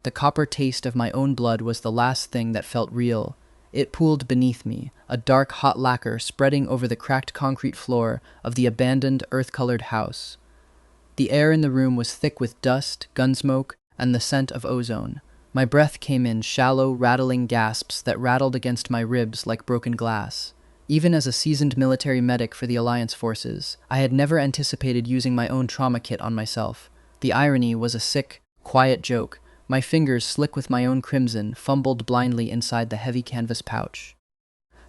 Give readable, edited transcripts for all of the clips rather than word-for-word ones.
The copper taste of my own blood was the last thing that felt real. It pooled beneath me, a dark hot lacquer spreading over the cracked concrete floor of the abandoned earth-colored house. The air in the room was thick with dust, gunsmoke, and the scent of ozone. My breath came in shallow, rattling gasps that rattled against my ribs like broken glass. Even as a seasoned military medic for the Alliance forces, I had never anticipated using my own trauma kit on myself. The irony was a sick, quiet joke. My fingers, slick with my own crimson, fumbled blindly inside the heavy canvas pouch.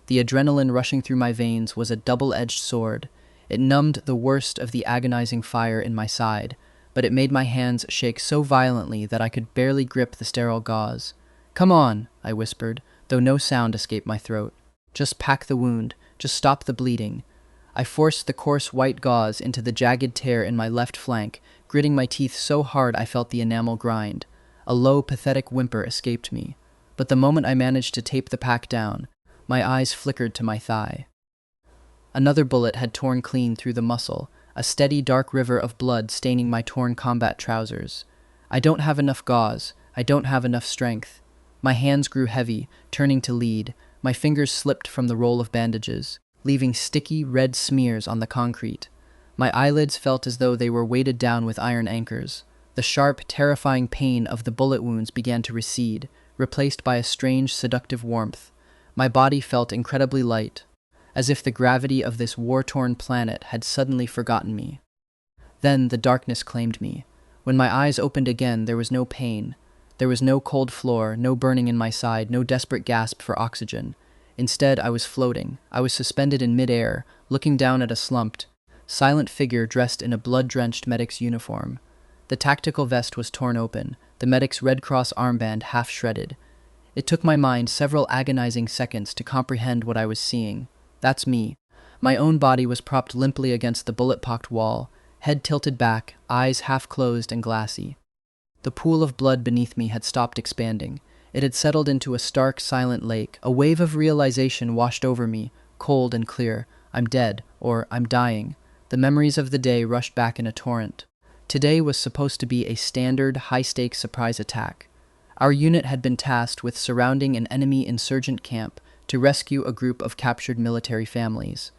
The adrenaline rushing through my veins was a double-edged sword. It numbed the worst of the agonizing fire in my side, but it made my hands shake so violently that I could barely grip the sterile gauze. "Come on," I whispered, though no sound escaped my throat. "Just pack the wound. Just stop the bleeding." I forced the coarse white gauze into the jagged tear in my left flank, gritting my teeth so hard I felt the enamel grind. A low, pathetic whimper escaped me, but the moment I managed to tape the pack down, my eyes flickered to my thigh. Another bullet had torn clean through the muscle, a steady dark river of blood staining my torn combat trousers. I don't have enough gauze. I don't have enough strength. My hands grew heavy, turning to lead. My fingers slipped from the roll of bandages, leaving sticky, red smears on the concrete. My eyelids felt as though they were weighted down with iron anchors. The sharp, terrifying pain of the bullet wounds began to recede, replaced by a strange, seductive warmth. My body felt incredibly light, as if the gravity of this war-torn planet had suddenly forgotten me. Then the darkness claimed me. When my eyes opened again, there was no pain. There was no cold floor, no burning in my side, no desperate gasp for oxygen. Instead, I was floating. I was suspended in midair, looking down at a slumped, silent figure dressed in a blood-drenched medic's uniform. The tactical vest was torn open, the medic's Red Cross armband half shredded. It took my mind several agonizing seconds to comprehend what I was seeing. That's me. My own body was propped limply against the bullet-pocked wall, head tilted back, eyes half-closed and glassy. The pool of blood beneath me had stopped expanding. It had settled into a stark, silent lake. A wave of realization washed over me, cold and clear. I'm dead, or I'm dying. The memories of the day rushed back in a torrent. Today was supposed to be a standard, high-stakes surprise attack. Our unit had been tasked with surrounding an enemy insurgent camp to rescue a group of captured military families.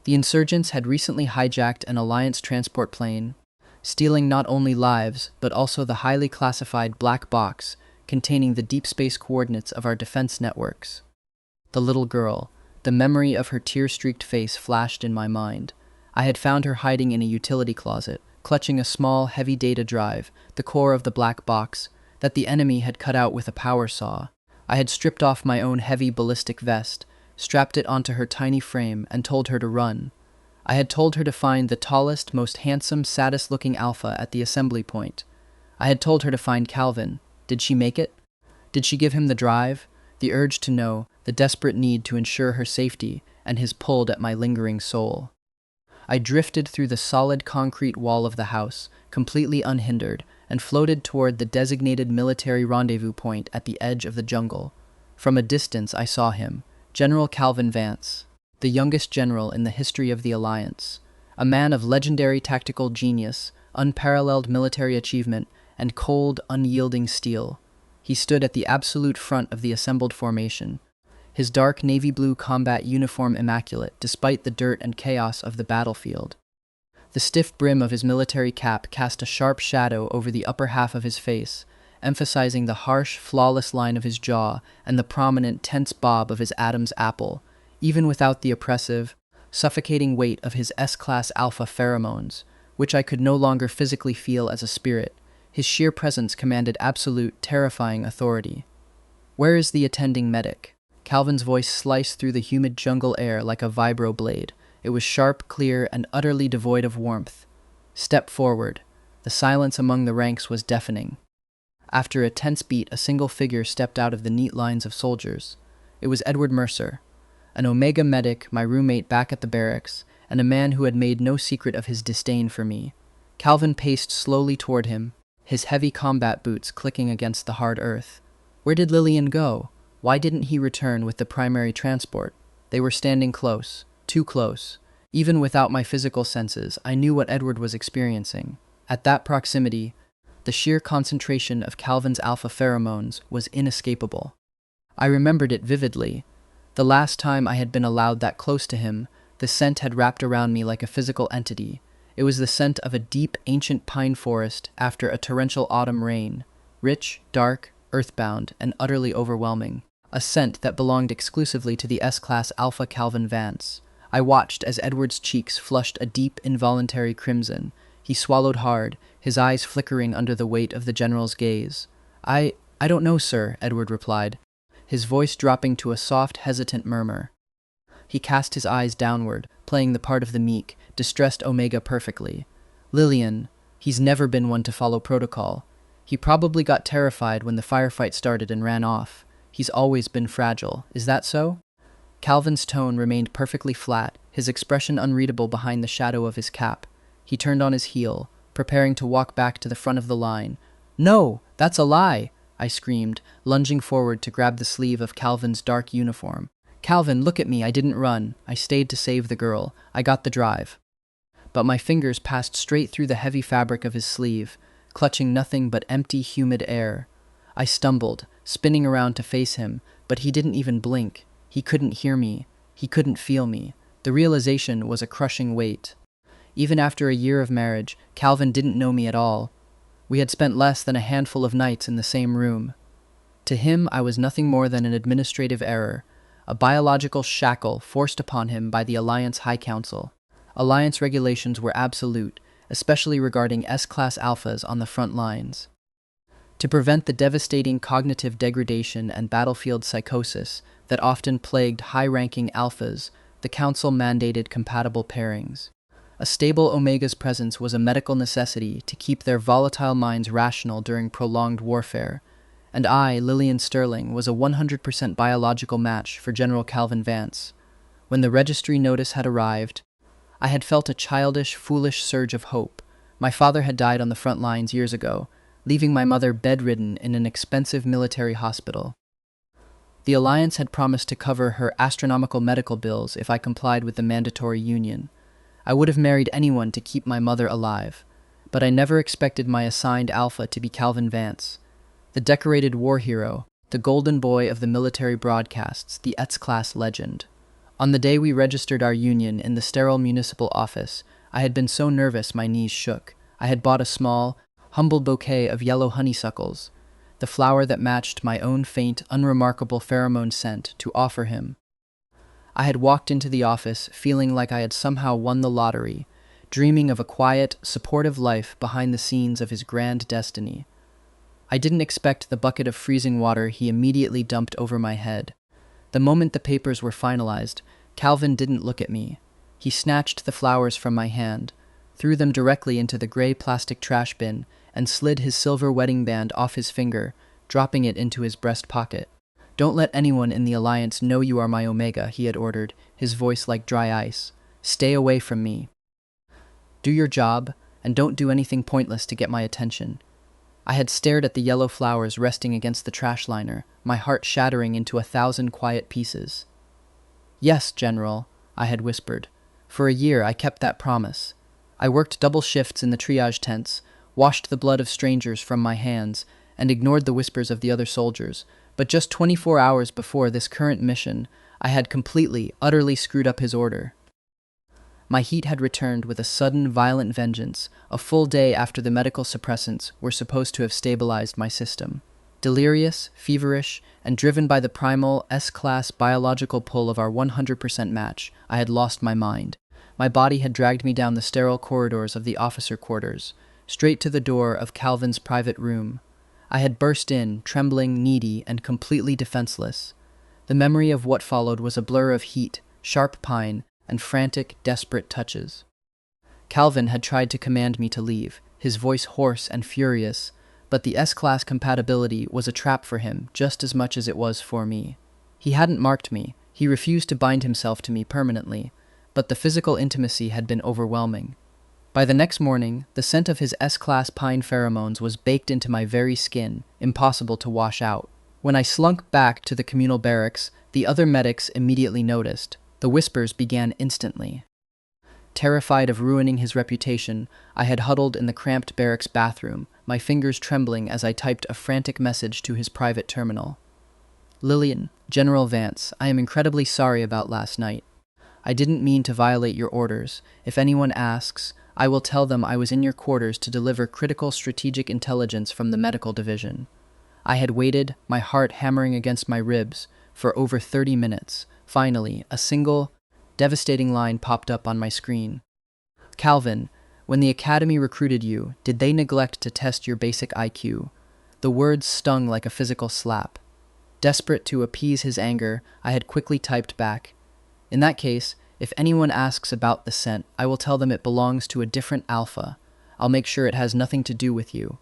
The insurgents had recently hijacked an Alliance transport plane, stealing not only lives, but also the highly classified black box containing the deep space coordinates of our defense networks. The little girl, the memory of her tear-streaked face flashed in my mind. I had found her hiding in a utility closet, clutching a small, heavy data drive, the core of the black box, that the enemy had cut out with a power saw. I had stripped off my own heavy ballistic vest, strapped it onto her tiny frame, and told her to run. I had told her to find the tallest, most handsome, saddest-looking alpha at the assembly point. I had told her to find Calvin. Did she make it? Did she give him the drive, the urge to know, the desperate need to ensure her safety, and his pulled at my lingering soul? I drifted through the solid concrete wall of the house, completely unhindered, and floated toward the designated military rendezvous point at the edge of the jungle. From a distance I saw him, General Calvin Vance, the youngest general in the history of the Alliance, a man of legendary tactical genius, unparalleled military achievement, and cold, unyielding steel. He stood at the absolute front of the assembled formation, his dark navy blue combat uniform immaculate despite the dirt and chaos of the battlefield. The stiff brim of his military cap cast a sharp shadow over the upper half of his face, emphasizing the harsh, flawless line of his jaw and the prominent, tense bob of his Adam's apple, even without the oppressive, suffocating weight of his S-class alpha pheromones, which I could no longer physically feel as a spirit. His sheer presence commanded absolute, terrifying authority. "Where is the attending medic?" Calvin's voice sliced through the humid jungle air like a vibro blade. It was sharp, clear, and utterly devoid of warmth. "Step forward." The silence among the ranks was deafening. After a tense beat, a single figure stepped out of the neat lines of soldiers. It was Edward Mercer, an Omega medic, my roommate back at the barracks, and a man who had made no secret of his disdain for me. Calvin paced slowly toward him, his heavy combat boots clicking against the hard earth. Where did Lillian go? Why didn't he return with the primary transport? They were standing close, too close. Even without my physical senses, I knew what Edward was experiencing. At that proximity, The sheer concentration of Calvin's alpha pheromones was inescapable. I remembered it vividly. The last time I had been allowed that close to him, the scent had wrapped around me like a physical entity. It was the scent of a deep, ancient pine forest after a torrential autumn rain, rich, dark, earthbound, and utterly overwhelming. A scent that belonged exclusively to the S-Class Alpha Calvin Vance. I watched as Edward's cheeks flushed a deep, involuntary crimson. He swallowed hard, his eyes flickering under the weight of the general's gaze. I don't know, sir," Edward replied, his voice dropping to a soft, hesitant murmur. He cast his eyes downward, playing the part of the meek, distressed Omega perfectly. "Lillian, he's never been one to follow protocol. He probably got terrified when the firefight started and ran off. He's always been fragile. Is that so?" Calvin's tone remained perfectly flat, his expression unreadable behind the shadow of his cap. He turned on his heel, preparing to walk back to the front of the line. "No, that's a lie!" I screamed, lunging forward to grab the sleeve of Calvin's dark uniform. "Calvin, look at me, I didn't run. I stayed to save the girl. I got the drive." But my fingers passed straight through the heavy fabric of his sleeve, clutching nothing but empty, humid air. I stumbled, spinning around to face him, but he didn't even blink. He couldn't hear me. He couldn't feel me. The realization was a crushing weight. Even after a year of marriage, Calvin didn't know me at all. We had spent less than a handful of nights in the same room. To him, I was nothing more than an administrative error, a biological shackle forced upon him by the Alliance High Council. Alliance regulations were absolute, especially regarding S-Class alphas on the front lines. To prevent the devastating cognitive degradation and battlefield psychosis that often plagued high-ranking alphas, the Council mandated compatible pairings. A stable Omega's presence was a medical necessity to keep their volatile minds rational during prolonged warfare, and I, Lillian Sterling, was a 100% biological match for General Calvin Vance. When the registry notice had arrived, I had felt a childish, foolish surge of hope. My father had died on the front lines years ago, leaving my mother bedridden in an expensive military hospital. The Alliance had promised to cover her astronomical medical bills if I complied with the mandatory union. I would have married anyone to keep my mother alive, but I never expected my assigned alpha to be Calvin Vance, the decorated war hero, the golden boy of the military broadcasts, the S-Class legend. On the day we registered our union in the sterile municipal office, I had been so nervous my knees shook. I had bought a small, humble bouquet of yellow honeysuckles, the flower that matched my own faint, unremarkable pheromone scent, to offer him. I had walked into the office feeling like I had somehow won the lottery, dreaming of a quiet, supportive life behind the scenes of his grand destiny. I didn't expect the bucket of freezing water he immediately dumped over my head. The moment the papers were finalized, Calvin didn't look at me. He snatched the flowers from my hand, threw them directly into the gray plastic trash bin, and slid his silver wedding band off his finger, dropping it into his breast pocket. "Don't let anyone in the Alliance know you are my Omega," he had ordered, his voice like dry ice. "Stay away from me. Do your job, and don't do anything pointless to get my attention." I had stared at the yellow flowers resting against the trash liner, my heart shattering into 1,000 quiet pieces. "Yes, General," I had whispered. "For a year I kept that promise. I worked double shifts in the triage tents, washed the blood of strangers from my hands, and ignored the whispers of the other soldiers. But just 24 hours before this current mission, I had completely, utterly screwed up his order. My heat had returned with a sudden, violent vengeance, a full day after the medical suppressants were supposed to have stabilized my system. Delirious, feverish, and driven by the primal S-Class biological pull of our 100% match, I had lost my mind. My body had dragged me down the sterile corridors of the officer quarters, straight to the door of Calvin's private room. I had burst in, trembling, needy, and completely defenseless. The memory of what followed was a blur of heat, sharp pine, and frantic, desperate touches. Calvin had tried to command me to leave, his voice hoarse and furious, but the S-Class compatibility was a trap for him just as much as it was for me. He hadn't marked me, he refused to bind himself to me permanently, but the physical intimacy had been overwhelming. By the next morning, the scent of his S-Class pine pheromones was baked into my very skin, impossible to wash out. When I slunk back to the communal barracks, the other medics immediately noticed. The whispers began instantly. Terrified of ruining his reputation, I had huddled in the cramped barracks bathroom, my fingers trembling as I typed a frantic message to his private terminal. Lillian, General Vance, I am incredibly sorry about last night. I didn't mean to violate your orders. If anyone asks, I will tell them I was in your quarters to deliver critical strategic intelligence from the medical division. I had waited, my heart hammering against my ribs, for over 30 minutes. Finally, a single, devastating line popped up on my screen. Calvin, when the Academy recruited you, did they neglect to test your basic IQ? The words stung like a physical slap. Desperate to appease his anger, I had quickly typed back, in that case, if anyone asks about the scent, I will tell them it belongs to a different alpha. I'll make sure it has nothing to do with you.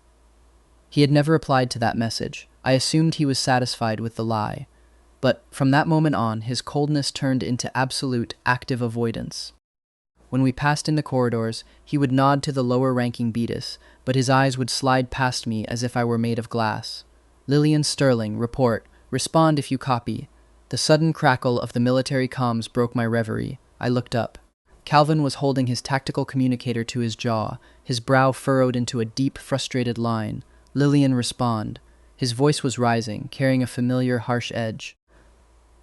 He had never replied to that message. I assumed he was satisfied with the lie. But from that moment on, his coldness turned into absolute, active avoidance. When we passed in the corridors, he would nod to the lower-ranking Beatus, but his eyes would slide past me as if I were made of glass. Lillian Sterling, report. Respond if you copy. The sudden crackle of the military comms broke my reverie. I looked up. Calvin was holding his tactical communicator to his jaw, his brow furrowed into a deep, frustrated line. Lillian, respond. His voice was rising, carrying a familiar, harsh edge.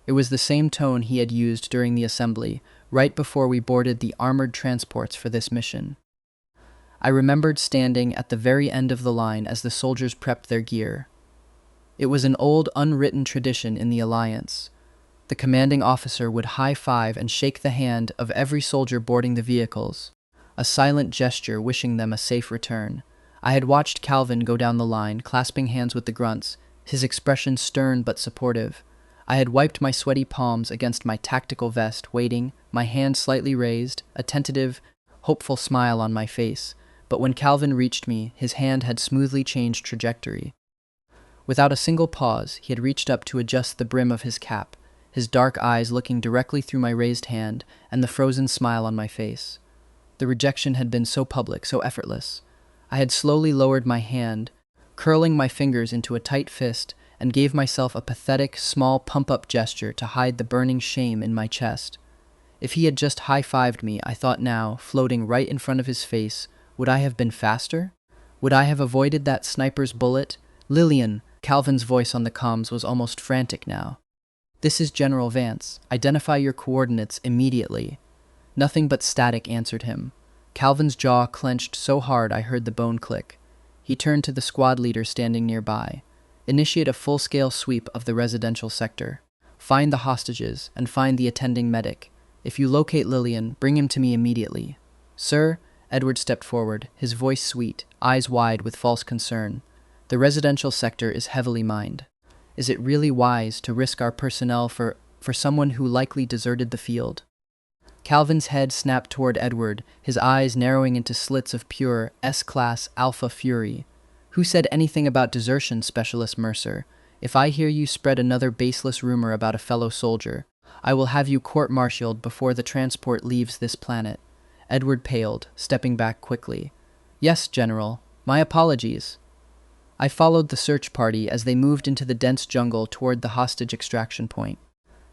It was the same tone he had used during the assembly, right before we boarded the armored transports for this mission. I remembered standing at the very end of the line as the soldiers prepped their gear. It was an old, unwritten tradition in the Alliance. The commanding officer would high-five and shake the hand of every soldier boarding the vehicles, a silent gesture wishing them a safe return. I had watched Calvin go down the line, clasping hands with the grunts, his expression stern but supportive. I had wiped my sweaty palms against my tactical vest, waiting, my hand slightly raised, a tentative, hopeful smile on my face. But when Calvin reached me, his hand had smoothly changed trajectory. Without a single pause, he had reached up to adjust the brim of his cap, his dark eyes looking directly through my raised hand and the frozen smile on my face. The rejection had been so public, so effortless. I had slowly lowered my hand, curling my fingers into a tight fist, and gave myself a pathetic, small pump-up gesture to hide the burning shame in my chest. If he had just high-fived me, I thought now, floating right in front of his face, would I have been faster? Would I have avoided that sniper's bullet? Lillian, Calvin's voice on the comms was almost frantic now. This is General Vance. Identify your coordinates immediately. Nothing but static answered him. Calvin's jaw clenched so hard I heard the bone click. He turned to the squad leader standing nearby. Initiate a full-scale sweep of the residential sector. Find the hostages and find the attending medic. If you locate Lillian, bring him to me immediately. Sir, Edward stepped forward, his voice sweet, eyes wide with false concern. The residential sector is heavily mined. Is it really wise to risk our personnel for someone who likely deserted the field? Calvin's head snapped toward Edward, his eyes narrowing into slits of pure S-class alpha fury. Who said anything about desertion, Specialist Mercer? If I hear you spread another baseless rumor about a fellow soldier, I will have you court-martialed before the transport leaves this planet. Edward paled, stepping back quickly. Yes, General. My apologies. I followed the search party as they moved into the dense jungle toward the hostage extraction point.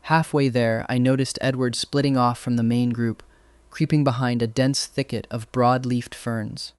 Halfway there, I noticed Edward splitting off from the main group, creeping behind a dense thicket of broad-leafed ferns.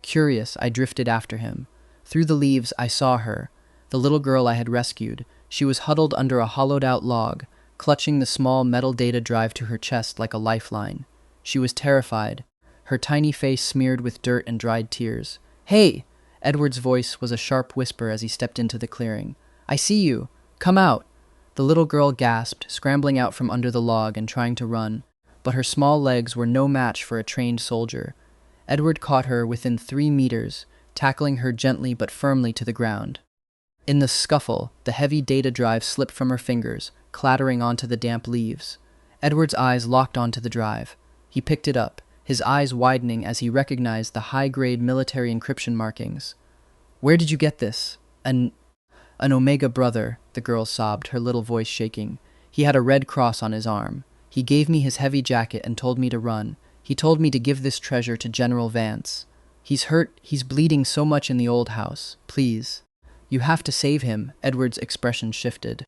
Curious, I drifted after him. Through the leaves, I saw her, the little girl I had rescued. She was huddled under a hollowed-out log, clutching the small metal data drive to her chest like a lifeline. She was terrified, her tiny face smeared with dirt and dried tears. Hey! Edward's voice was a sharp whisper as he stepped into the clearing. I see you! Come out! The little girl gasped, scrambling out from under the log and trying to run, but her small legs were no match for a trained soldier. Edward caught her within 3 meters, tackling her gently but firmly to the ground. In the scuffle, the heavy data drive slipped from her fingers, clattering onto the damp leaves. Edward's eyes locked onto the drive. He picked it up, his eyes widening as he recognized the high-grade military encryption markings. Where did you get this? An Omega brother, the girl sobbed, her little voice shaking. He had a red cross on his arm. He gave me his heavy jacket and told me to run. He told me to give this treasure to General Vance. He's hurt, he's bleeding so much in the old house. Please. You have to save him. Edward's expression shifted.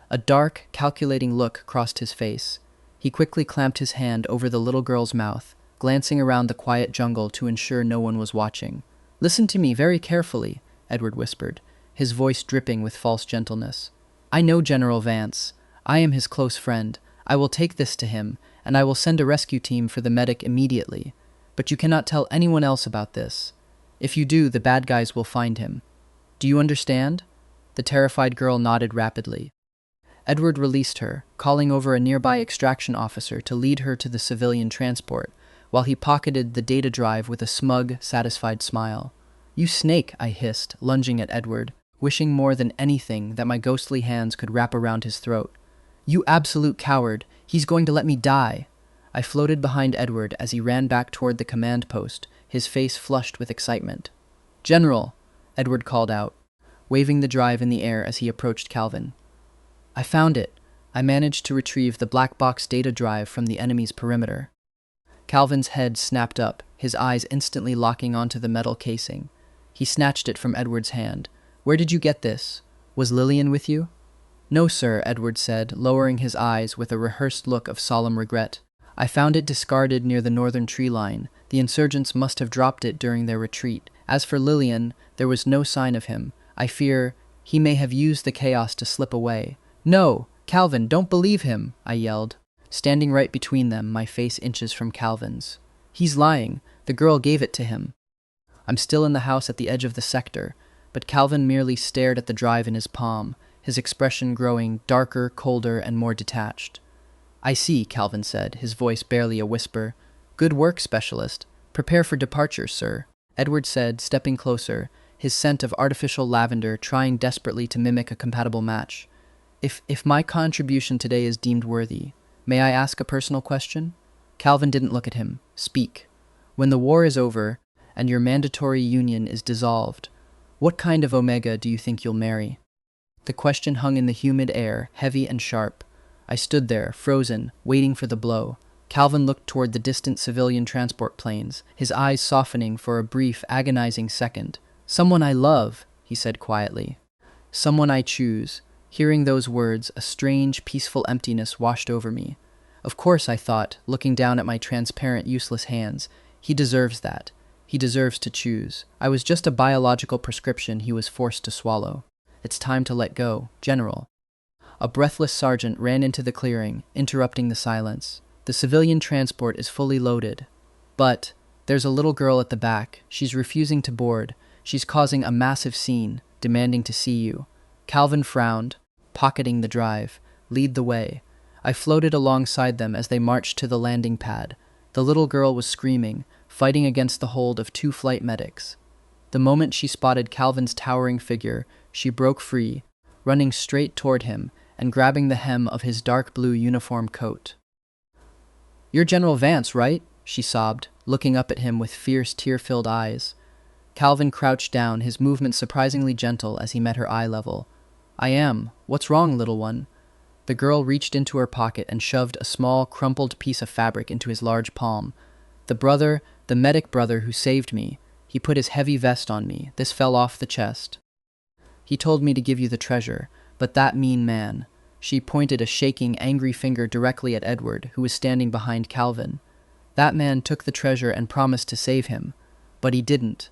A dark, calculating look crossed his face. He quickly clamped his hand over the little girl's mouth, glancing around the quiet jungle to ensure no one was watching. Listen to me very carefully, Edward whispered, his voice dripping with false gentleness. I know General Vance. I am his close friend. I will take this to him, and I will send a rescue team for the medic immediately. But you cannot tell anyone else about this. If you do, the bad guys will find him. Do you understand? The terrified girl nodded rapidly. Edward released her, calling over a nearby extraction officer to lead her to the civilian transport, while he pocketed the data drive with a smug, satisfied smile. You snake, I hissed, lunging at Edward, wishing more than anything that my ghostly hands could wrap around his throat. You absolute coward! He's going to let me die! I floated behind Edward as he ran back toward the command post, his face flushed with excitement. General! Edward called out, waving the drive in the air as he approached Calvin. I found it. I managed to retrieve the black box data drive from the enemy's perimeter. Calvin's head snapped up, his eyes instantly locking onto the metal casing. He snatched it from Edward's hand. Where did you get this? Was Lillian with you? No, sir, Edward said, lowering his eyes with a rehearsed look of solemn regret. I found it discarded near the northern tree line. The insurgents must have dropped it during their retreat. As for Lillian, there was no sign of him. I fear he may have used the chaos to slip away. No, Calvin, don't believe him, I yelled, standing right between them, my face inches from Calvin's. He's lying. The girl gave it to him. I'm still in the house at the edge of the sector, but Calvin merely stared at the drive in his palm, his expression growing darker, colder, and more detached. I see, Calvin said, his voice barely a whisper. Good work, specialist. Prepare for departure, sir, Edward said, stepping closer, his scent of artificial lavender trying desperately to mimic a compatible match. If my contribution today is deemed worthy, may I ask a personal question? Calvin didn't look at him. Speak. When the war is over, and your mandatory union is dissolved, what kind of Omega do you think you'll marry? The question hung in the humid air, heavy and sharp. I stood there, frozen, waiting for the blow. Calvin looked toward the distant civilian transport planes, his eyes softening for a brief, agonizing second. Someone I love, he said quietly. Someone I choose. Hearing those words, a strange, peaceful emptiness washed over me. Of course, I thought, looking down at my transparent, useless hands, he deserves that. He deserves to choose. I was just a biological prescription he was forced to swallow. It's time to let go, General. A breathless sergeant ran into the clearing, interrupting the silence. The civilian transport is fully loaded. But there's a little girl at the back. She's refusing to board. She's causing a massive scene, demanding to see you. Calvin frowned, pocketing the drive. Lead the way. I floated alongside them as they marched to the landing pad. The little girl was screaming, fighting against the hold of 2 flight medics. The moment she spotted Calvin's towering figure, she broke free, running straight toward him and grabbing the hem of his dark blue uniform coat. You're General Vance, right? She sobbed, looking up at him with fierce, tear-filled eyes. Calvin crouched down, his movement surprisingly gentle as he met her eye level. I am. What's wrong, little one? The girl reached into her pocket and shoved a small, crumpled piece of fabric into his large palm. The medic brother who saved me, he put his heavy vest on me. This fell off the chest. He told me to give you the treasure, but that mean man. She pointed a shaking, angry finger directly at Edward, who was standing behind Calvin. That man took the treasure and promised to save him, but he didn't.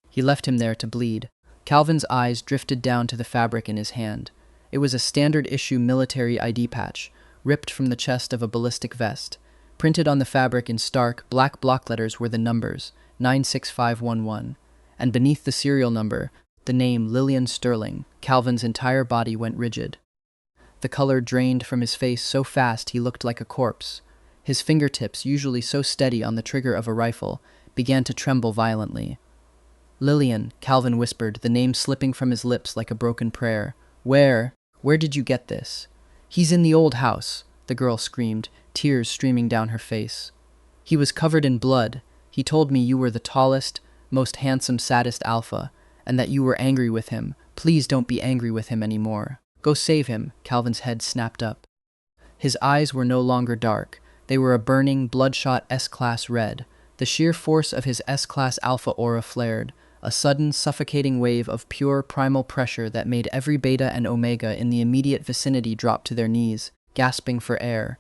He left him there to bleed. Calvin's eyes drifted down to the fabric in his hand. It was a standard-issue military ID patch, ripped from the chest of a ballistic vest. Printed on the fabric in stark, black block letters were the numbers, 96511, and beneath the serial number, the name Lillian Sterling. Calvin's entire body went rigid. The color drained from his face so fast he looked like a corpse. His fingertips, usually so steady on the trigger of a rifle, began to tremble violently. Lillian, Calvin whispered, the name slipping from his lips like a broken prayer. Where did you get this? He's in the old house, the girl screamed, tears streaming down her face. He was covered in blood. He told me you were the tallest, most handsome, saddest alpha, and that you were angry with him. Please don't be angry with him anymore. Go save him, Calvin's head snapped up. His eyes were no longer dark. They were a burning, bloodshot S-class red. The sheer force of his S-class alpha aura flared, a sudden, suffocating wave of pure, primal pressure that made every beta and omega in the immediate vicinity drop to their knees, gasping for air.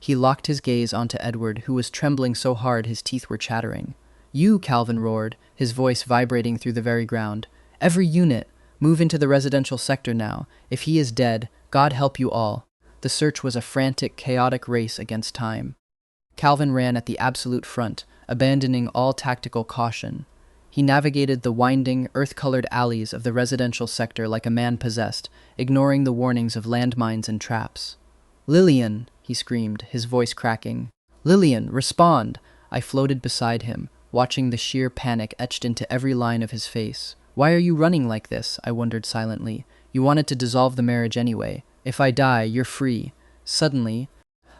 He locked his gaze onto Edward, who was trembling so hard his teeth were chattering. You, Calvin roared, his voice vibrating through the very ground. Every unit, move into the residential sector now. If he is dead, God help you all. The search was a frantic, chaotic race against time. Calvin ran at the absolute front, abandoning all tactical caution. He navigated the winding, earth-colored alleys of the residential sector like a man possessed, ignoring the warnings of landmines and traps. "Lillian!" he screamed, his voice cracking. "Lillian, respond!" I floated beside him, watching the sheer panic etched into every line of his face. "Why are you running like this?" I wondered silently. "You wanted to dissolve the marriage anyway. If I die, you're free." Suddenly,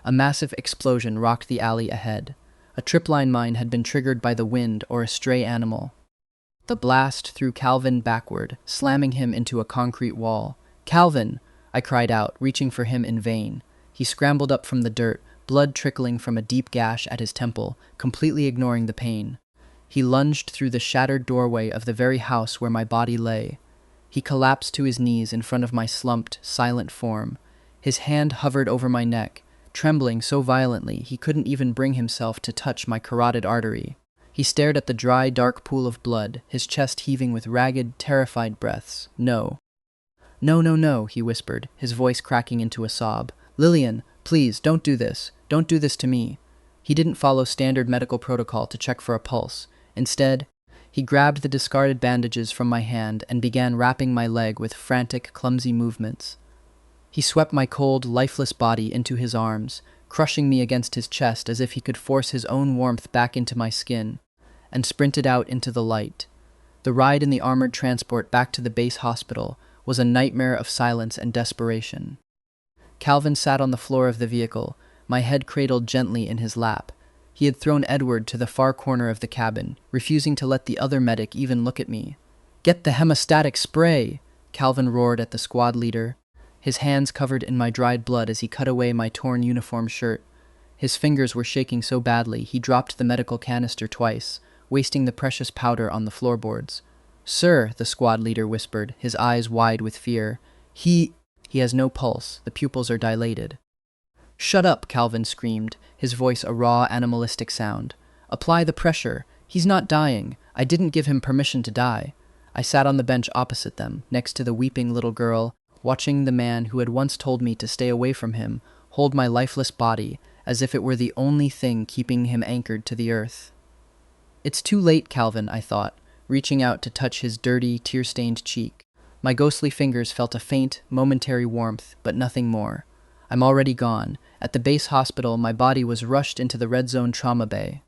a massive explosion rocked the alley ahead. A tripline mine had been triggered by the wind or a stray animal. The blast threw Calvin backward, slamming him into a concrete wall. "Calvin!" I cried out, reaching for him in vain. He scrambled up from the dirt, blood trickling from a deep gash at his temple, completely ignoring the pain. He lunged through the shattered doorway of the very house where my body lay. He collapsed to his knees in front of my slumped, silent form. His hand hovered over my neck, trembling so violently he couldn't even bring himself to touch my carotid artery. He stared at the dry, dark pool of blood, his chest heaving with ragged, terrified breaths. "No. No, no, no," he whispered, his voice cracking into a sob. "Lillian, please, don't do this. Don't do this to me." He didn't follow standard medical protocol to check for a pulse. Instead, he grabbed the discarded bandages from my hand and began wrapping my leg with frantic, clumsy movements. He swept my cold, lifeless body into his arms, crushing me against his chest as if he could force his own warmth back into my skin, and sprinted out into the light. The ride in the armored transport back to the base hospital was a nightmare of silence and desperation. Calvin sat on the floor of the vehicle, my head cradled gently in his lap. He had thrown Edward to the far corner of the cabin, refusing to let the other medic even look at me. "Get the hemostatic spray!" Calvin roared at the squad leader, his hands covered in my dried blood as he cut away my torn uniform shirt. His fingers were shaking so badly he dropped the medical canister twice, wasting the precious powder on the floorboards. "Sir," the squad leader whispered, his eyes wide with fear. He has no pulse. The pupils are dilated." "Shut up," Calvin screamed, his voice a raw, animalistic sound. "Apply the pressure. He's not dying. I didn't give him permission to die." I sat on the bench opposite them, next to the weeping little girl, watching the man who had once told me to stay away from him hold my lifeless body as if it were the only thing keeping him anchored to the earth. "It's too late, Calvin," I thought, reaching out to touch his dirty, tear-stained cheek. My ghostly fingers felt a faint, momentary warmth, but nothing more. I'm already gone. At the base hospital, my body was rushed into the red zone trauma bay.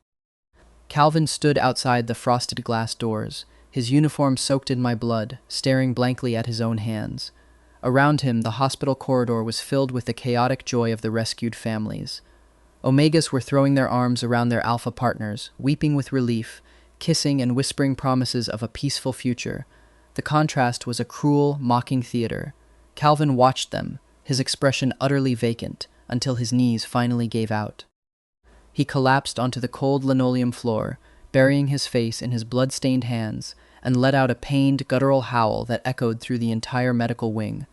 Calvin stood outside the frosted glass doors, his uniform soaked in my blood, staring blankly at his own hands. Around him, the hospital corridor was filled with the chaotic joy of the rescued families. Omegas were throwing their arms around their alpha partners, weeping with relief, kissing and whispering promises of a peaceful future. The contrast was a cruel, mocking theater. Calvin watched them, his expression utterly vacant, until his knees finally gave out. He collapsed onto the cold linoleum floor, burying his face in his blood-stained hands, and let out a pained, guttural howl that echoed through the entire medical wing.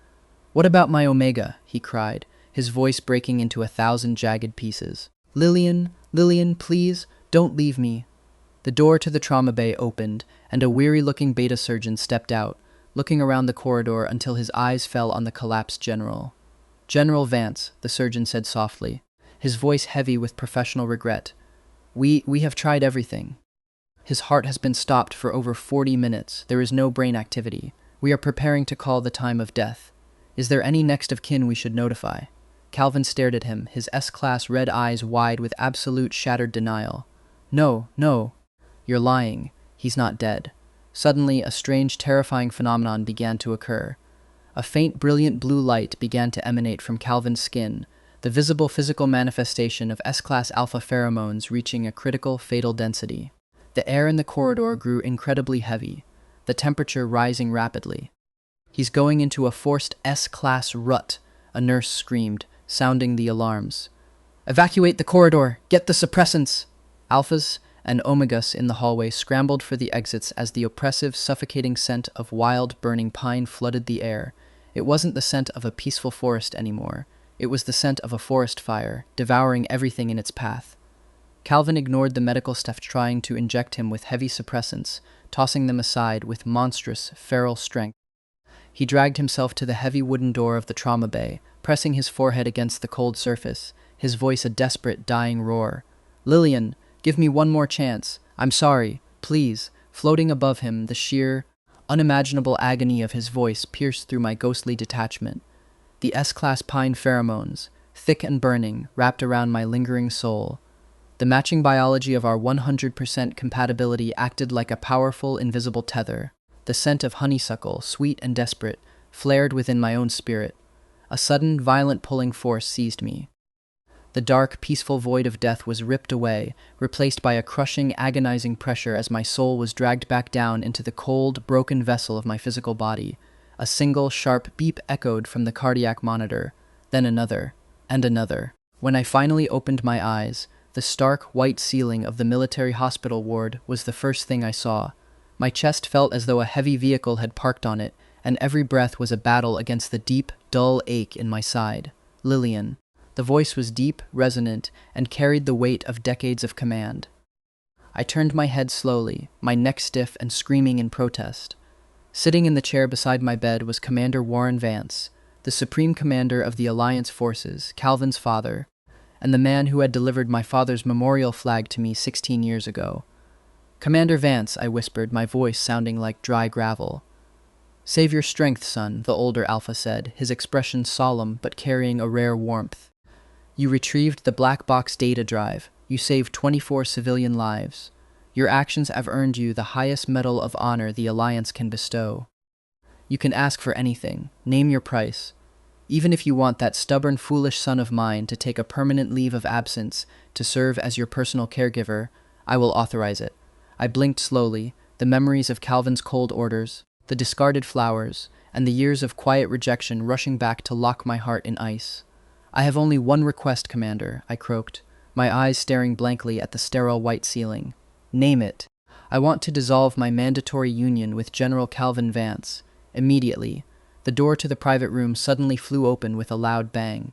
"What about my Omega?" he cried, his voice breaking into 1,000 jagged pieces. "Lillian, Lillian, please, don't leave me." The door to the trauma bay opened, and a weary-looking beta surgeon stepped out, looking around the corridor until his eyes fell on the collapsed general. "General Vance," the surgeon said softly, his voice heavy with professional regret. We have tried everything. His heart has been stopped for over 40 minutes. There is no brain activity. We are preparing to call the time of death. Is there any next of kin we should notify?" Calvin stared at him, his S-class red eyes wide with absolute shattered denial. "No, no. You're lying. He's not dead." Suddenly, a strange, terrifying phenomenon began to occur. A faint, brilliant blue light began to emanate from Calvin's skin, the visible physical manifestation of S-class alpha pheromones reaching a critical, fatal density. The air in the corridor grew incredibly heavy, the temperature rising rapidly. "He's going into a forced S-class rut," a nurse screamed, sounding the alarms. "Evacuate the corridor! Get the suppressants!" Alphas and Omegas in the hallway scrambled for the exits as the oppressive, suffocating scent of wild, burning pine flooded the air. It wasn't the scent of a peaceful forest anymore. It was the scent of a forest fire, devouring everything in its path. Calvin ignored the medical staff trying to inject him with heavy suppressants, tossing them aside with monstrous, feral strength. He dragged himself to the heavy wooden door of the trauma bay, pressing his forehead against the cold surface, his voice a desperate, dying roar. "Lillian, give me one more chance. I'm sorry, please." Floating above him, the sheer, unimaginable agony of his voice pierced through my ghostly detachment. The S-class pine pheromones, thick and burning, wrapped around my lingering soul. The matching biology of our 100% compatibility acted like a powerful, invisible tether. The scent of honeysuckle, sweet and desperate, flared within my own spirit. A sudden, violent pulling force seized me. The dark, peaceful void of death was ripped away, replaced by a crushing, agonizing pressure as my soul was dragged back down into the cold, broken vessel of my physical body. A single, sharp beep echoed from the cardiac monitor, then another, and another. When I finally opened my eyes, the stark, white ceiling of the military hospital ward was the first thing I saw. My chest felt as though a heavy vehicle had parked on it, and every breath was a battle against the deep, dull ache in my side. Lillian. The voice was deep, resonant, and carried the weight of decades of command. I turned my head slowly, my neck stiff and screaming in protest. Sitting in the chair beside my bed was Commander Warren Vance, the Supreme Commander of the Alliance Forces, Calvin's father, and the man who had delivered my father's memorial flag to me 16 years ago. "Commander Vance," I whispered, my voice sounding like dry gravel. "Save your strength, son," the older Alpha said, his expression solemn but carrying a rare warmth. "You retrieved the black box data drive. You saved 24 civilian lives. Your actions have earned you the highest medal of honor the Alliance can bestow. You can ask for anything. Name your price. Even if you want that stubborn, foolish son of mine to take a permanent leave of absence to serve as your personal caregiver, I will authorize it." I blinked slowly, the memories of Calvin's cold orders, the discarded flowers, and the years of quiet rejection rushing back to lock my heart in ice. "I have only one request, Commander," I croaked, my eyes staring blankly at the sterile white ceiling. "Name it. I want to dissolve my mandatory union with General Calvin Vance. Immediately." The door to the private room suddenly flew open with a loud bang.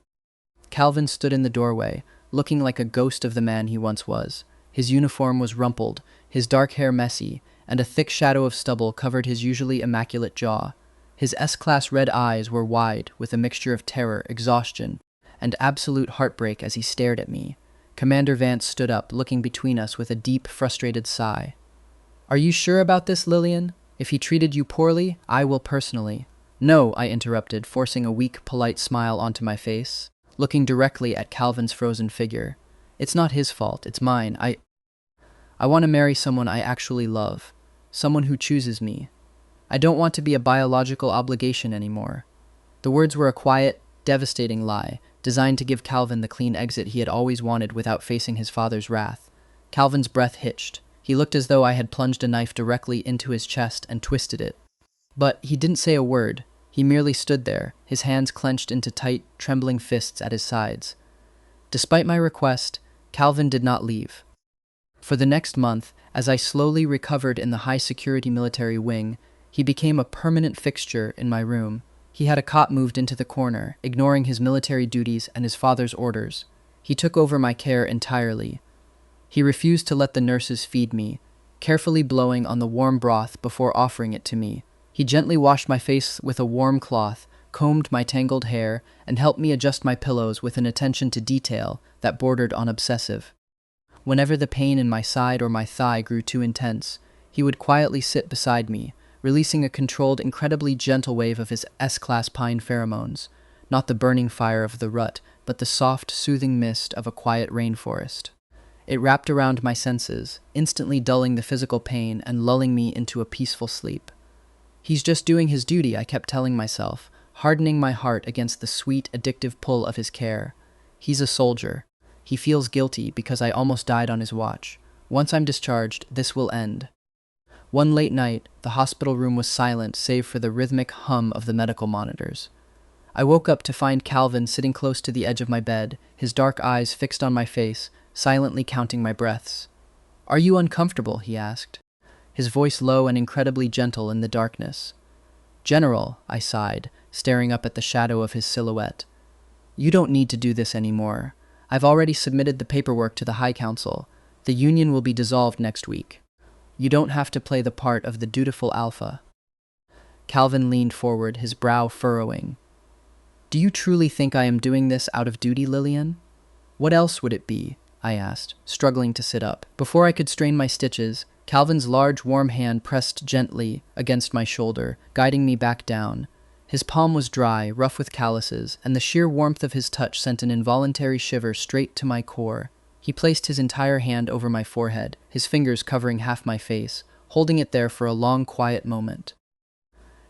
Calvin stood in the doorway, looking like a ghost of the man he once was. His uniform was rumpled, his dark hair messy, and a thick shadow of stubble covered his usually immaculate jaw. His S-class red eyes were wide, with a mixture of terror, exhaustion, and absolute heartbreak as he stared at me. Commander Vance stood up, looking between us with a deep, frustrated sigh. "Are you sure about this, Lillian? If he treated you poorly, I will personally." "No," I interrupted, forcing a weak, polite smile onto my face, looking directly at Calvin's frozen figure. "It's not his fault, it's mine. I want to marry someone I actually love, someone who chooses me. I don't want to be a biological obligation anymore." The words were a quiet, devastating lie, designed to give Calvin the clean exit he had always wanted without facing his father's wrath. Calvin's breath hitched. He looked as though I had plunged a knife directly into his chest and twisted it. But he didn't say a word. He merely stood there, his hands clenched into tight, trembling fists at his sides. Despite my request, Calvin did not leave. For the next month, as I slowly recovered in the high-security military wing, he became a permanent fixture in my room. He had a cot moved into the corner, ignoring his military duties and his father's orders. He took over my care entirely. He refused to let the nurses feed me, carefully blowing on the warm broth before offering it to me. He gently washed my face with a warm cloth, combed my tangled hair, and helped me adjust my pillows with an attention to detail that bordered on obsessive. Whenever the pain in my side or my thigh grew too intense, he would quietly sit beside me, releasing a controlled, incredibly gentle wave of his S-class pine pheromones, not the burning fire of the rut, but the soft, soothing mist of a quiet rainforest. It wrapped around my senses, instantly dulling the physical pain and lulling me into a peaceful sleep. "He's just doing his duty," I kept telling myself, hardening my heart against the sweet, addictive pull of his care. "He's a soldier. He feels guilty because I almost died on his watch. Once I'm discharged, this will end." One late night, the hospital room was silent save for the rhythmic hum of the medical monitors. I woke up to find Calvin sitting close to the edge of my bed, his dark eyes fixed on my face, silently counting my breaths. "Are you uncomfortable?" he asked, his voice low and incredibly gentle in the darkness. "General," I sighed, staring up at the shadow of his silhouette. "You don't need to do this anymore. I've already submitted the paperwork to the High Council. The union will be dissolved next week. You don't have to play the part of the dutiful alpha. Calvin leaned forward, his brow furrowing. Do you truly think I am doing this out of duty, Lillian? What else would it be? I asked, struggling to sit up. Before I could strain my stitches, Calvin's large, warm hand pressed gently against my shoulder, guiding me back down. His palm was dry, rough with calluses, and the sheer warmth of his touch sent an involuntary shiver straight to my core. He placed his entire hand over my forehead, his fingers covering half my face, holding it there for a long, quiet moment.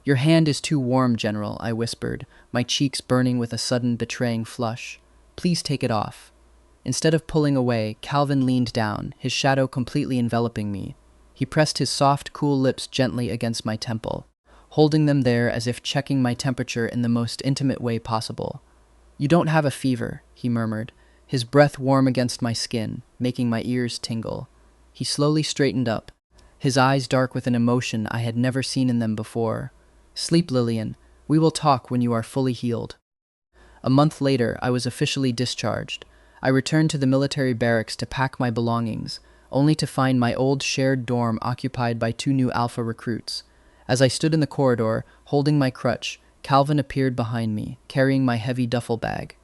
Your hand is too warm, General, I whispered, my cheeks burning with a sudden, betraying flush. Please take it off. Instead of pulling away, Calvin leaned down, his shadow completely enveloping me. He pressed his soft, cool lips gently against my temple, holding them there as if checking my temperature in the most intimate way possible. You don't have a fever, he murmured, his breath warm against my skin, making my ears tingle. He slowly straightened up, his eyes dark with an emotion I had never seen in them before. Sleep, Lillian. We will talk when you are fully healed. A month later, I was officially discharged. I returned to the military barracks to pack my belongings, only to find my old shared dorm occupied by 2 new Alpha recruits. As I stood in the corridor, holding my crutch, Calvin appeared behind me, carrying my heavy duffel bag.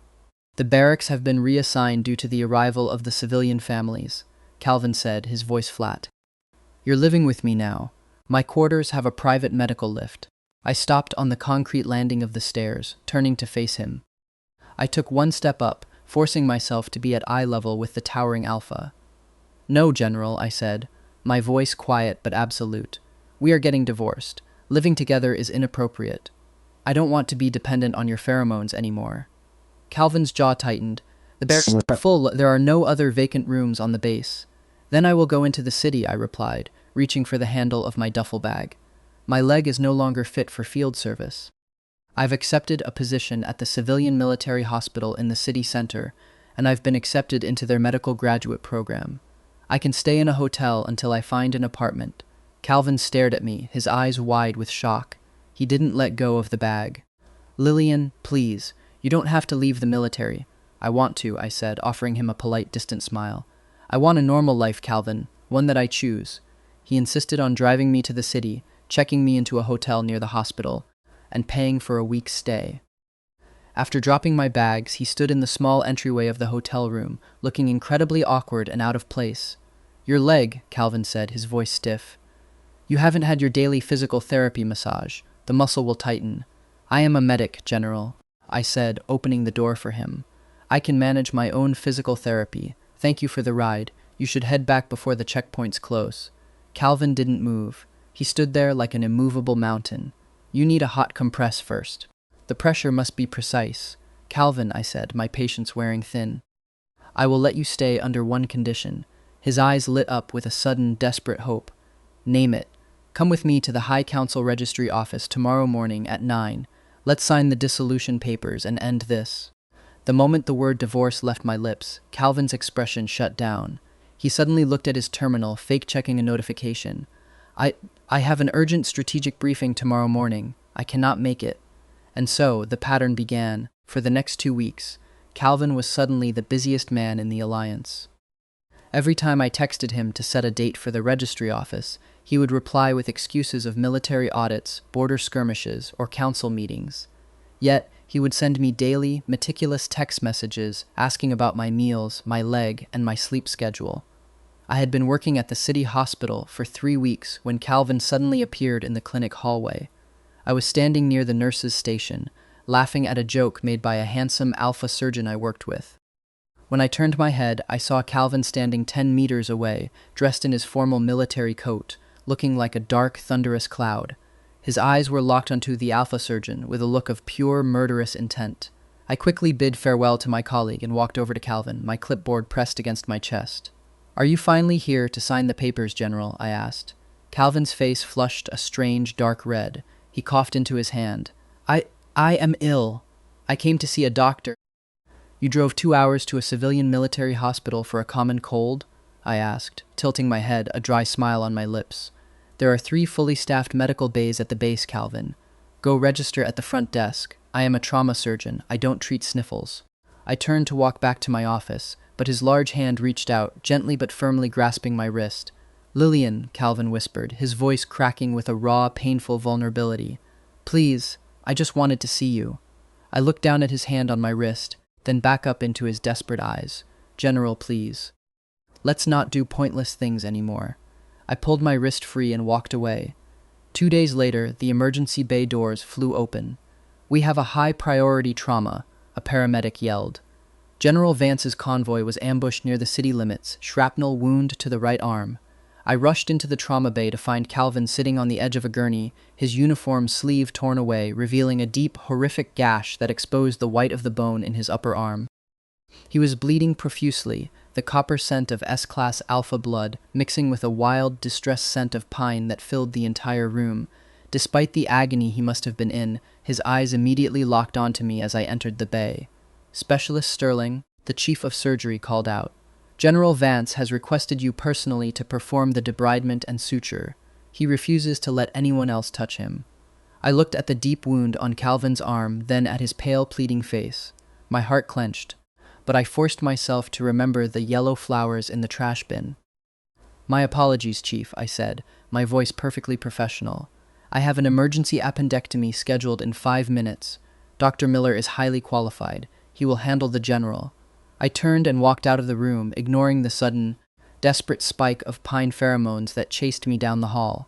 The barracks have been reassigned due to the arrival of the civilian families, Calvin said, his voice flat. You're living with me now. My quarters have a private medical lift. I stopped on the concrete landing of the stairs, turning to face him. I took one step up, forcing myself to be at eye level with the towering Alpha. No, General, I said, my voice quiet but absolute. We are getting divorced. Living together is inappropriate. I don't want to be dependent on your pheromones anymore. Calvin's jaw tightened. The barracks are full. There are no other vacant rooms on the base. Then I will go into the city, I replied, reaching for the handle of my duffel bag. My leg is no longer fit for field service. I've accepted a position at the civilian military hospital in the city center, and I've been accepted into their medical graduate program. I can stay in a hotel until I find an apartment. Calvin stared at me, his eyes wide with shock. He didn't let go of the bag. Lillian, please, you don't have to leave the military. I want to, I said, offering him a polite, distant smile. I want a normal life, Calvin, one that I choose. He insisted on driving me to the city, checking me into a hotel near the hospital, and paying for a week's stay. After dropping my bags, he stood in the small entryway of the hotel room, looking incredibly awkward and out of place. Your leg, Calvin said, his voice stiff. You haven't had your daily physical therapy massage. The muscle will tighten. I am a medic, General, I said, opening the door for him. I can manage my own physical therapy. Thank you for the ride. You should head back before the checkpoints close. Calvin didn't move. He stood there like an immovable mountain. You need a hot compress first. The pressure must be precise. Calvin, I said, my patience wearing thin. I will let you stay under one condition. His eyes lit up with a sudden, desperate hope. Name it. Come with me to the High Council Registry office tomorrow morning at 9. Let's sign the dissolution papers and end this. The moment the word divorce left my lips, Calvin's expression shut down. He suddenly looked at his terminal, fake-checking a notification. I have an urgent strategic briefing tomorrow morning. I cannot make it. And so, the pattern began. For the next 2 weeks, Calvin was suddenly the busiest man in the Alliance. Every time I texted him to set a date for the registry office, he would reply with excuses of military audits, border skirmishes, or council meetings. Yet, he would send me daily, meticulous text messages asking about my meals, my leg, and my sleep schedule. I had been working at the city hospital for 3 weeks when Calvin suddenly appeared in the clinic hallway. I was standing near the nurse's station, laughing at a joke made by a handsome alpha surgeon I worked with. When I turned my head, I saw Calvin standing 10 meters away, dressed in his formal military coat, looking like a dark, thunderous cloud. His eyes were locked onto the alpha surgeon with a look of pure, murderous intent. I quickly bid farewell to my colleague and walked over to Calvin, my clipboard pressed against my chest. Are you finally here to sign the papers, General? I asked. Calvin's face flushed a strange, dark red. He coughed into his hand. I am ill. I came to see a doctor. You drove 2 hours to a civilian military hospital for a common cold? I asked, tilting my head, a dry smile on my lips. There are 3 fully staffed medical bays at the base, Calvin. Go register at the front desk. I am a trauma surgeon. I don't treat sniffles. I turned to walk back to my office, but his large hand reached out, gently but firmly grasping my wrist. "Lillian," Calvin whispered, his voice cracking with a raw, painful vulnerability. "Please, I just wanted to see you." I looked down at his hand on my wrist, then back up into his desperate eyes. "General, please. Let's not do pointless things anymore." I pulled my wrist free and walked away. 2 days later, the emergency bay doors flew open. "We have a high-priority trauma," a paramedic yelled. General Vance's convoy was ambushed near the city limits, shrapnel wound to the right arm. I rushed into the trauma bay to find Calvin sitting on the edge of a gurney, his uniform sleeve torn away, revealing a deep, horrific gash that exposed the white of the bone in his upper arm. He was bleeding profusely, the copper scent of S-class alpha blood mixing with a wild, distressed scent of pine that filled the entire room. Despite the agony he must have been in, his eyes immediately locked onto me as I entered the bay. "Specialist Sterling," the chief of surgery called out. "General Vance has requested you personally to perform the debridement and suture. He refuses to let anyone else touch him." I looked at the deep wound on Calvin's arm, then at his pale, pleading face. My heart clenched, but I forced myself to remember the yellow flowers in the trash bin. "My apologies, Chief," I said, my voice perfectly professional. "I have an emergency appendectomy scheduled in 5 minutes. Dr. Miller is highly qualified. He will handle the general." I turned and walked out of the room, ignoring the sudden, desperate spike of pine pheromones that chased me down the hall.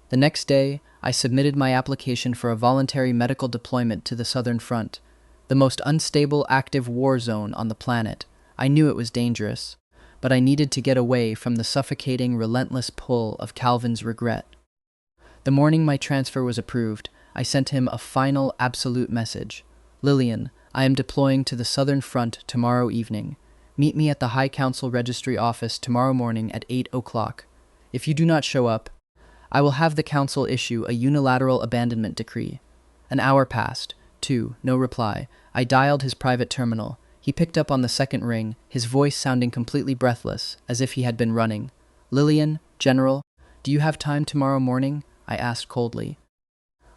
The next day, I submitted my application for a voluntary medical deployment to the Southern Front, the most unstable active war zone on the planet. I knew it was dangerous, but I needed to get away from the suffocating, relentless pull of Calvin's regret. The morning my transfer was approved, I sent him a final, absolute message. "Lillian, I am deploying to the Southern Front tomorrow evening. Meet me at the High Council Registry office tomorrow morning at 8 o'clock. If you do not show up, I will have the council issue a unilateral abandonment decree." An hour passed. 2. No reply. I dialed his private terminal. He picked up on the second ring, his voice sounding completely breathless, as if he had been running. "Lillian, General, do you have time tomorrow morning?" I asked coldly.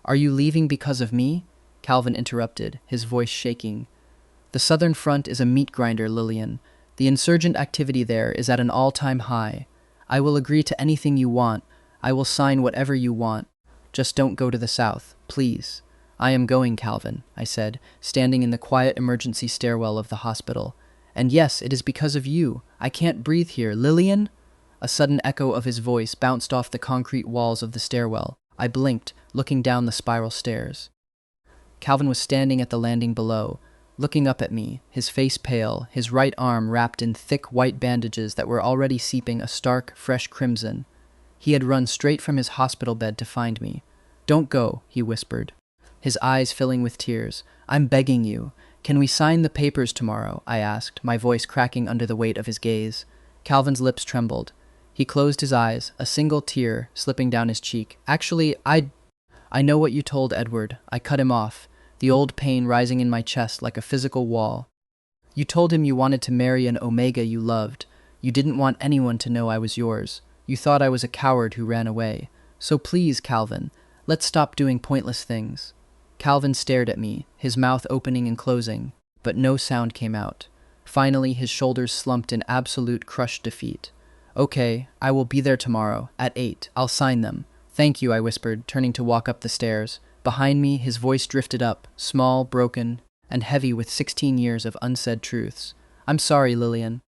"Are you leaving because of me?" Calvin interrupted, his voice shaking. "The Southern Front is a meat grinder, Lillian. The insurgent activity there is at an all-time high. I will agree to anything you want. I will sign whatever you want. Just don't go to the South, please." "I am going, Calvin," I said, standing in the quiet emergency stairwell of the hospital. "And yes, it is because of you. I can't breathe here. Lillian?" A sudden echo of his voice bounced off the concrete walls of the stairwell. I blinked, looking down the spiral stairs. Calvin was standing at the landing below, looking up at me, his face pale, his right arm wrapped in thick white bandages that were already seeping a stark, fresh crimson. He had run straight from his hospital bed to find me. "Don't go," he whispered, his eyes filling with tears. "I'm begging you. Can we sign the papers tomorrow?" I asked, my voice cracking under the weight of his gaze. Calvin's lips trembled. He closed his eyes, a single tear slipping down his cheek. "Actually, I know what you told Edward." I cut him off, the old pain rising in my chest like a physical wall. "You told him you wanted to marry an Omega you loved. You didn't want anyone to know I was yours. You thought I was a coward who ran away. So please, Calvin, let's stop doing pointless things." Calvin stared at me, his mouth opening and closing, but no sound came out. Finally, his shoulders slumped in absolute crushed defeat. "Okay, I will be there tomorrow, at 8. I'll sign them." "Thank you," I whispered, turning to walk up the stairs. Behind me, his voice drifted up, small, broken, and heavy with 16 years of unsaid truths. "I'm sorry, Lillian."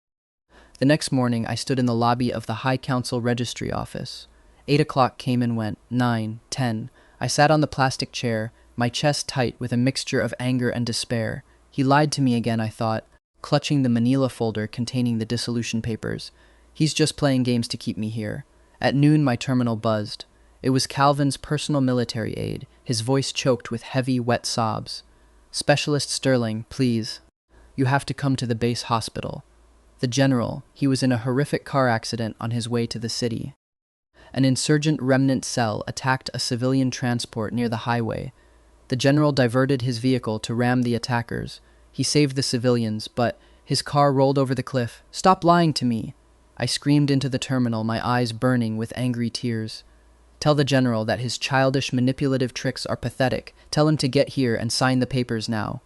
The next morning, I stood in the lobby of the High Council Registry office. 8 o'clock came and went. 9, 10. I sat on the plastic chair, my chest tight with a mixture of anger and despair. He lied to me again, I thought, clutching the manila folder containing the dissolution papers. He's just playing games to keep me here. At noon, my terminal buzzed. It was Calvin's personal military aide, his voice choked with heavy, wet sobs. "Specialist Sterling, please. You have to come to the base hospital." The general, he was in a horrific car accident on his way to the city. An insurgent remnant cell attacked a civilian transport near the highway. The general diverted his vehicle to ram the attackers. He saved the civilians, but his car rolled over the cliff. "Stop lying to me!" I screamed into the terminal, my eyes burning with angry tears. "Tell the general that his childish, manipulative tricks are pathetic. Tell him to get here and sign the papers now."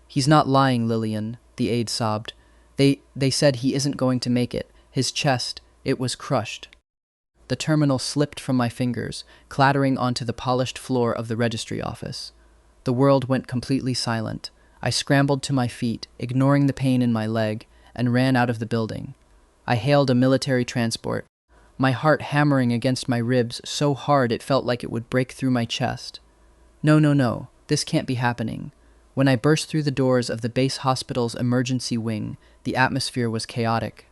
"He's not lying, Lillian," the aide sobbed. They said he isn't going to make it. His chest, it was crushed. The terminal slipped from my fingers, clattering onto the polished floor of the registry office. The world went completely silent. I scrambled to my feet, ignoring the pain in my leg, and ran out of the building. I hailed a military transport, my heart hammering against my ribs so hard it felt like it would break through my chest. No, no, no, this can't be happening. When I burst through the doors of the base hospital's emergency wing, the atmosphere was chaotic.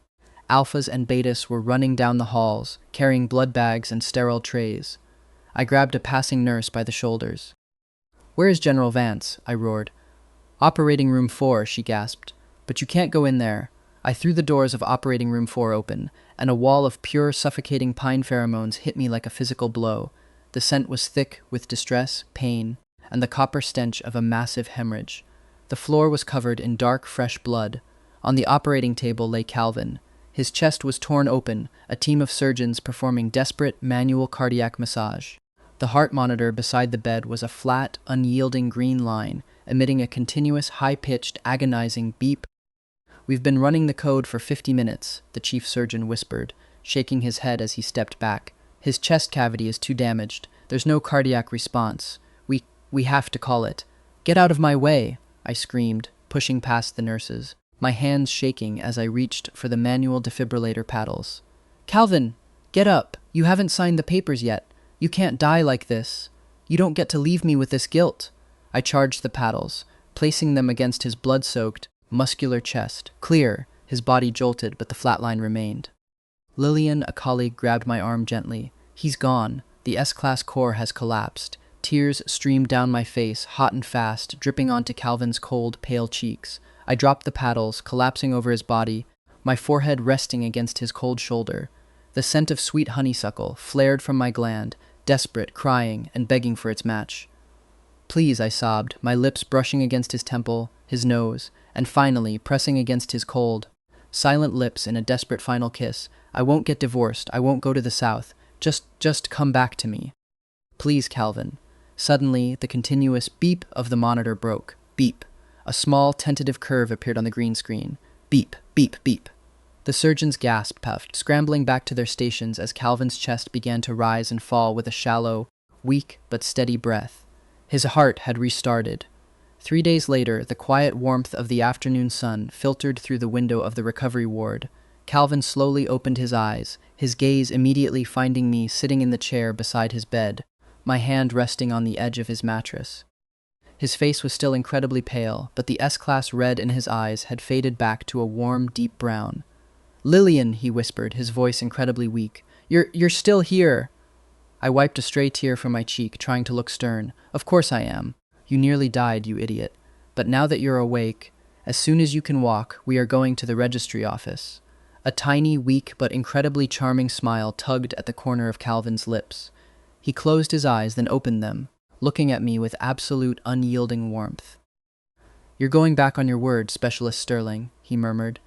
Alphas and betas were running down the halls, carrying blood bags and sterile trays. I grabbed a passing nurse by the shoulders. "Where is General Vance?" I roared. "Operating room 4, she gasped. "But you can't go in there." I threw the doors of operating room 4 open, and a wall of pure, suffocating pine pheromones hit me like a physical blow. The scent was thick with distress, pain, and the copper stench of a massive hemorrhage. The floor was covered in dark, fresh blood. On the operating table lay Calvin. His chest was torn open, a team of surgeons performing desperate manual cardiac massage. The heart monitor beside the bed was a flat, unyielding green line, emitting a continuous, high-pitched, agonizing beep. "We've been running the code for 50 minutes, the chief surgeon whispered, shaking his head as he stepped back. "His chest cavity is too damaged. There's no cardiac response. We have to call it." "Get out of my way!" I screamed, pushing past the nurses, my hands shaking as I reached for the manual defibrillator paddles. "Calvin, get up! You haven't signed the papers yet. You can't die like this. You don't get to leave me with this guilt." I charged the paddles, placing them against his blood-soaked, muscular chest. Clear. His body jolted, but the flatline remained. Lillian, a colleague, grabbed my arm gently. "He's gone. The S-Class core has collapsed." Tears streamed down my face, hot and fast, dripping onto Calvin's cold, pale cheeks. I dropped the paddles, collapsing over his body, my forehead resting against his cold shoulder. The scent of sweet honeysuckle flared from my gland, desperate, crying, and begging for its match. "Please," I sobbed, my lips brushing against his temple, his nose, and finally pressing against his cold, silent lips in a desperate final kiss. "I won't get divorced. I won't go to the South. Just come back to me. Please, Calvin." Suddenly, the continuous beep of the monitor broke. Beep. A small, tentative curve appeared on the green screen. Beep, beep, beep. The surgeons gasped, puffed, scrambling back to their stations as Calvin's chest began to rise and fall with a shallow, weak but steady breath. His heart had restarted. 3 days later, the quiet warmth of the afternoon sun filtered through the window of the recovery ward. Calvin slowly opened his eyes, his gaze immediately finding me sitting in the chair beside his bed, my hand resting on the edge of his mattress. His face was still incredibly pale, but the S-Class red in his eyes had faded back to a warm, deep brown. "Lillian," he whispered, his voice incredibly weak. You're still here." I wiped a stray tear from my cheek, trying to look stern. "Of course I am. You nearly died, you idiot. But now that you're awake, as soon as you can walk, we are going to the registry office." A tiny, weak, but incredibly charming smile tugged at the corner of Calvin's lips. He closed his eyes, then opened them, looking at me with absolute, unyielding warmth. "You're going back on your word, Specialist Sterling," he murmured.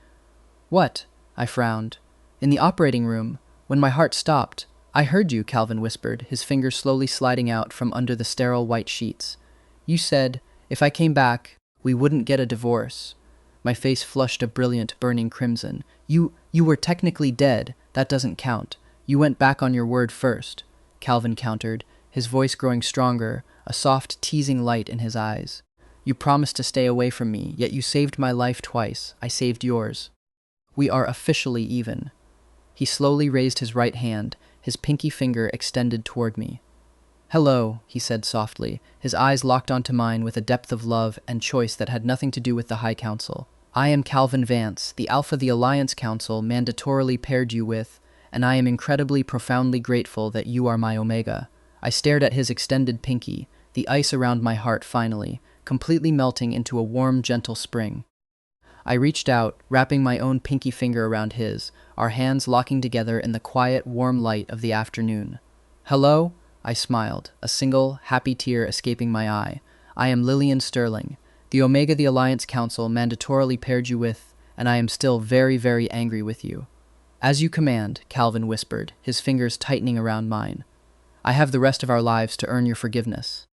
"What?" I frowned. "In the operating room, when my heart stopped." "I heard you," Calvin whispered, his fingers slowly sliding out from under the sterile white sheets. "You said, if I came back, we wouldn't get a divorce." My face flushed a brilliant, burning crimson. You were technically dead. That doesn't count. You went back on your word first," Calvin countered, his voice growing stronger, a soft, teasing light in his eyes. "You promised to stay away from me, yet you saved my life twice. I saved yours. We are officially even." He slowly raised his right hand, his pinky finger extended toward me. "Hello," he said softly, his eyes locked onto mine with a depth of love and choice that had nothing to do with the High Council. "I am Calvin Vance, the Alpha the Alliance Council mandatorily paired you with, and I am incredibly, profoundly grateful that you are my Omega." I stared at his extended pinky, the ice around my heart finally, completely melting into a warm, gentle spring. I reached out, wrapping my own pinky finger around his, our hands locking together in the quiet, warm light of the afternoon. "Hello?" I smiled, a single, happy tear escaping my eye. "I am Lillian Sterling. The Omega the Alliance Council mandatorily paired you with, and I am still very, very angry with you." "As you command," Calvin whispered, his fingers tightening around mine. "I have the rest of our lives to earn your forgiveness."